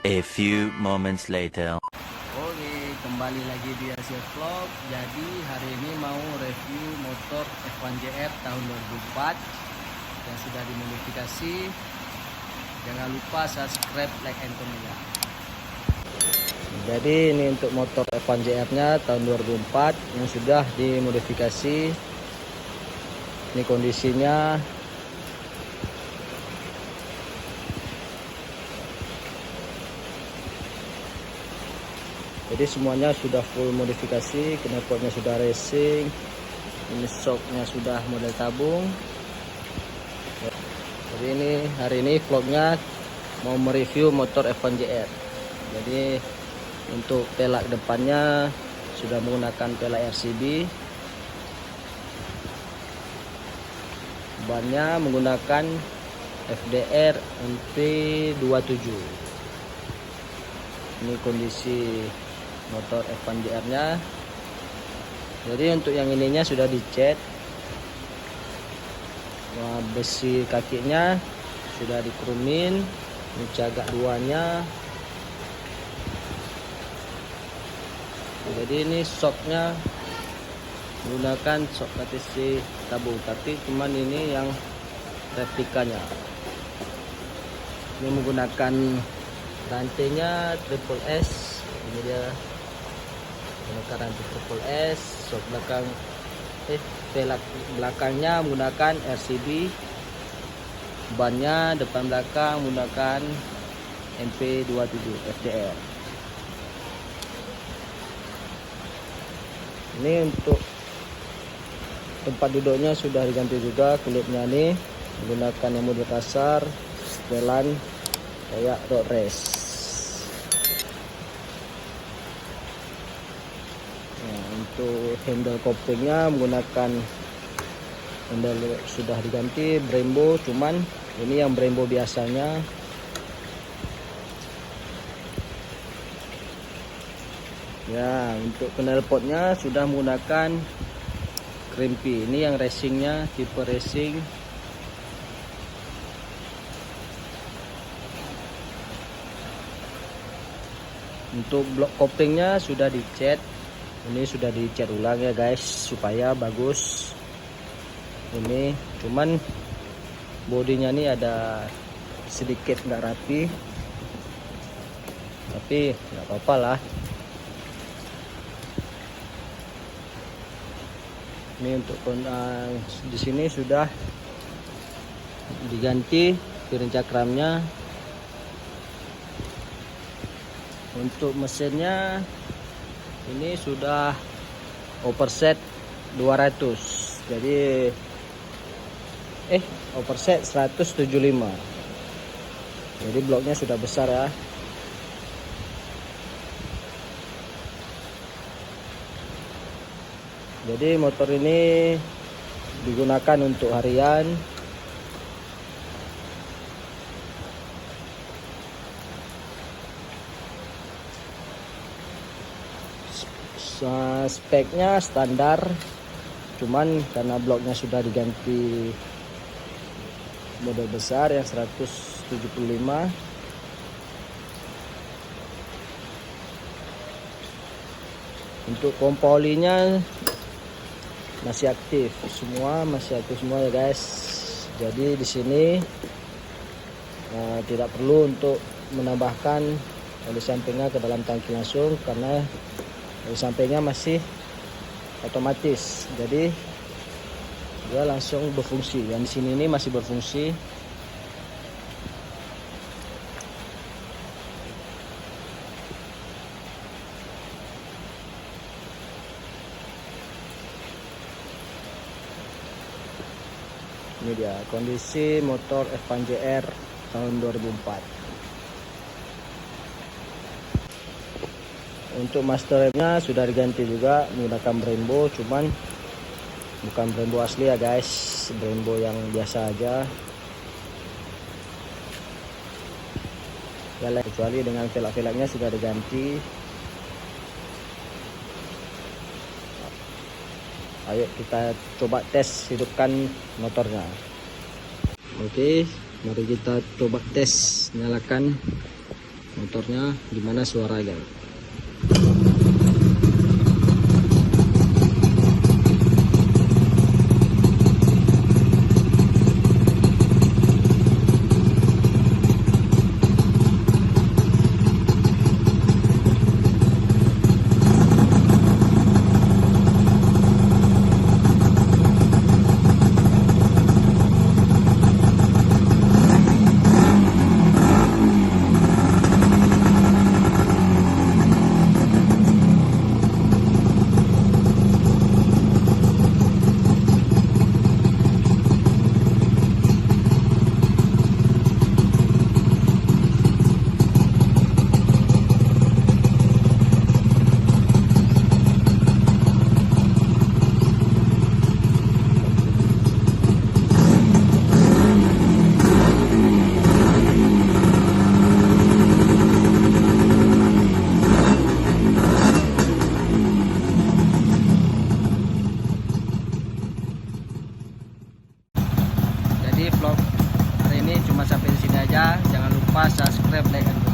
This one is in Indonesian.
A few moments later. Oke, kembali lagi di Asia Vlog. Jadi hari ini mau review motor F1JR tahun 2004 yang sudah dimodifikasi. Jangan lupa subscribe, like, and comment. Jadi ini untuk motor F1JR nya tahun 2004 yang sudah dimodifikasi. Ini kondisinya. Jadi semuanya sudah full modifikasi, knalpotnya sudah racing, ini shocknya sudah model tabung. Jadi ini hari ini vlognya mau mereview motor F1JR. Jadi untuk pelak depannya sudah menggunakan pelak RCB, bannya menggunakan FDR MP27. Ini kondisi motor F1JR nya. Jadi untuk yang ininya sudah dicat, besi kakinya sudah dikerumin, ini cagak duanya. Jadi ini shocknya menggunakan shock KTC tabung, tapi cuman ini yang replikanya. Ini menggunakan rantainya Triple S. Ini dia menggunakan rantai Triple S. Shock belakang pelak belakangnya menggunakan RCB. Bannya depan belakang menggunakan MP27 FDR. Ini untuk tempat duduknya sudah diganti juga kulitnya, nih menggunakan yang model kasar, setelan kayak road race. Nah, untuk handle koplingnya menggunakan handle sudah diganti Brembo, cuman ini yang Brembo biasanya. Ya, untuk knalpotnya sudah menggunakan Crimpy. Ini yang racingnya, tipe racing. Untuk blok koplingnya sudah dicat. Ini sudah dicat ulang ya guys, supaya bagus. Ini cuman bodinya ini ada sedikit nggak rapi, tapi nggak apa-apa lah. Ini untuk di sini sudah diganti piring cakramnya. Untuk mesinnya ini sudah overset 200. Jadi overset 175. Jadi bloknya sudah besar ya. Jadi motor ini digunakan untuk harian. Speknya standar, cuman karena bloknya sudah diganti model besar yang 175. Untuk pompa olinya masih aktif semua, ya guys. Jadi di sini tidak perlu untuk menambahkan oli sampingnya ke dalam tangki langsung, karena oli sampingnya masih otomatis. Jadi dia langsung berfungsi. Yang di sini ini masih berfungsi. Ini dia kondisi motor F1JR tahun 2004. Untuk master remnya sudah diganti juga menggunakan Brembo, cuman bukan Brembo asli ya guys, Brembo yang biasa aja. Kecuali dengan velg-velgnya sudah diganti. Ayo kita coba tes hidupkan motornya. Oke, mari kita coba tes nyalakan motornya gimana suaranya. Jadi vlog hari ini cuma sampai di sini aja. Jangan lupa subscribe, like, dan